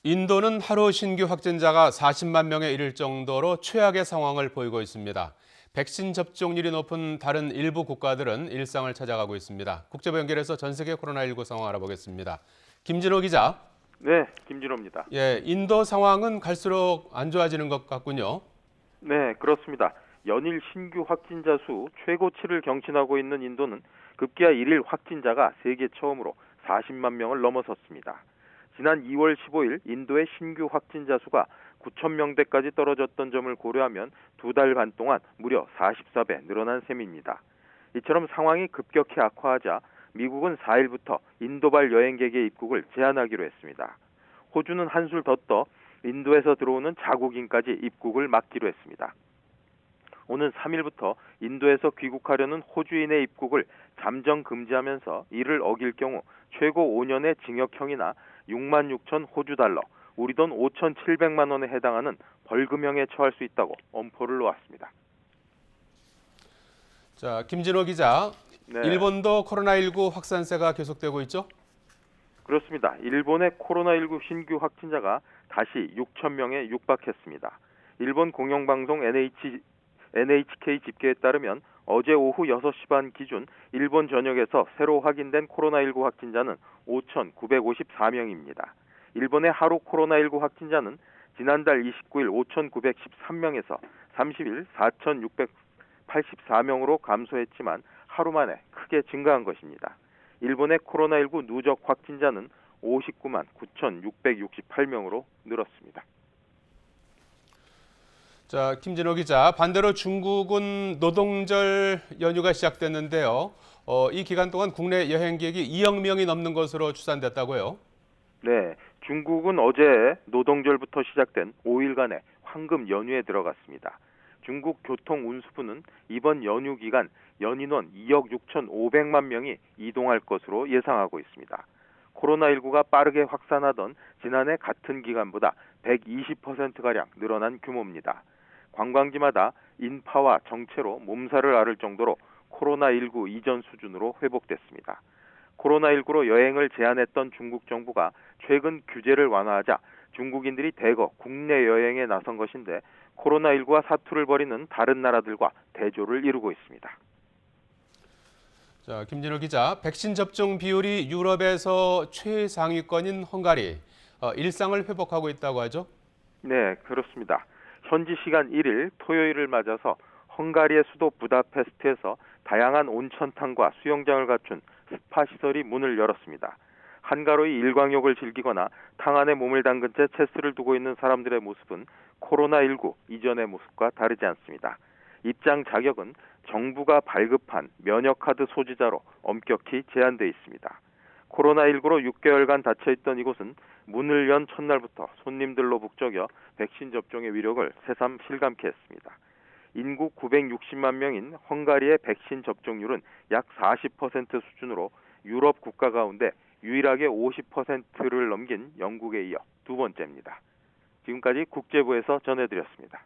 인도는 하루 신규 확진자가 40만 명에 이를 정도로 최악의 상황을 보이고 있습니다. 백신 접종률이 높은 다른 일부 국가들은 일상을 찾아가고 있습니다. 국제부 연결해서 전 세계 코로나19 상황 알아보겠습니다. 김진호 기자. 네, 김진호입니다. 인도 상황은 갈수록 안 좋아지는 것 같군요. 네, 그렇습니다. 연일 신규 확진자 수 최고치를 경신하고 있는 인도는 급기야 일일 확진자가 세계 처음으로 40만 명을 넘어섰습니다. 지난 2월 15일 인도의 신규 확진자 수가 9천 명대까지 떨어졌던 점을 고려하면 두 달 반 동안 무려 44배 늘어난 셈입니다. 이처럼 상황이 급격히 악화하자 미국은 4일부터 인도발 여행객의 입국을 제한하기로 했습니다. 호주는 한술 더 떠 인도에서 들어오는 자국인까지 입국을 막기로 했습니다. 오는 3일부터 인도에서 귀국하려는 호주인의 입국을 잠정 금지하면서 이를 어길 경우 최고 5년의 징역형이나 6만 6천 호주 달러, 우리 돈 5,700만 원에 해당하는 벌금형에 처할 수 있다고 엄포를 놓았습니다. 자, 김진호 기자. 네, 일본도 코로나19 확산세가 계속되고 있죠? 그렇습니다. 일본의 코로나19 신규 확진자가 다시 6천 명에 육박했습니다. 일본 공영방송 NHK 집계에 따르면 어제 오후 6시 반 기준 일본 전역에서 새로 확인된 코로나19 확진자는 5,954명입니다. 일본의 하루 코로나19 확진자는 지난달 29일 5,913명에서 30일 4,684명으로 감소했지만 하루 만에 크게 증가한 것입니다. 일본의 코로나19 누적 확진자는 59만 9,668명으로 늘었습니다. 자, 김진호 기자. 반대로 중국은 노동절 연휴가 시작됐는데요. 이 기간 동안 국내 여행객이 2억 명이 넘는 것으로 추산됐다고요? 네, 중국은 어제 노동절부터 시작된 5일간의 황금 연휴에 들어갔습니다. 중국 교통운수부는 이번 연휴 기간 연인원 2억 6,500만 명이 이동할 것으로 예상하고 있습니다. 코로나19가 빠르게 확산하던 지난해 같은 기간보다 120%가량 늘어난 규모입니다. 관광지마다 인파와 정체로 몸살을 앓을 정도로 코로나19 이전 수준으로 회복됐습니다. 코로나19로 여행을 제한했던 중국 정부가 최근 규제를 완화하자 중국인들이 대거 국내 여행에 나선 것인데 코로나19와 사투를 벌이는 다른 나라들과 대조를 이루고 있습니다. 자, 김진호 기자. 백신 접종 비율이 유럽에서 최상위권인 헝가리. 일상을 회복하고 있다고 하죠? 네, 그렇습니다. 현지 시간 1일 토요일을 맞아서 헝가리의 수도 부다페스트에서 다양한 온천탕과 수영장을 갖춘 스파 시설이 문을 열었습니다. 한가로이 일광욕을 즐기거나 탕 안에 몸을 담근 채 체스를 두고 있는 사람들의 모습은 코로나19 이전의 모습과 다르지 않습니다. 입장 자격은 정부가 발급한 면역카드 소지자로 엄격히 제한돼 있습니다. 코로나19로 6개월간 닫혀있던 이곳은 문을 연 첫날부터 손님들로 북적여 백신 접종의 위력을 새삼 실감케 했습니다. 인구 960만 명인 헝가리의 백신 접종률은 약 40% 수준으로 유럽 국가 가운데 유일하게 50%를 넘긴 영국에 이어 두 번째입니다. 지금까지 국제부에서 전해드렸습니다.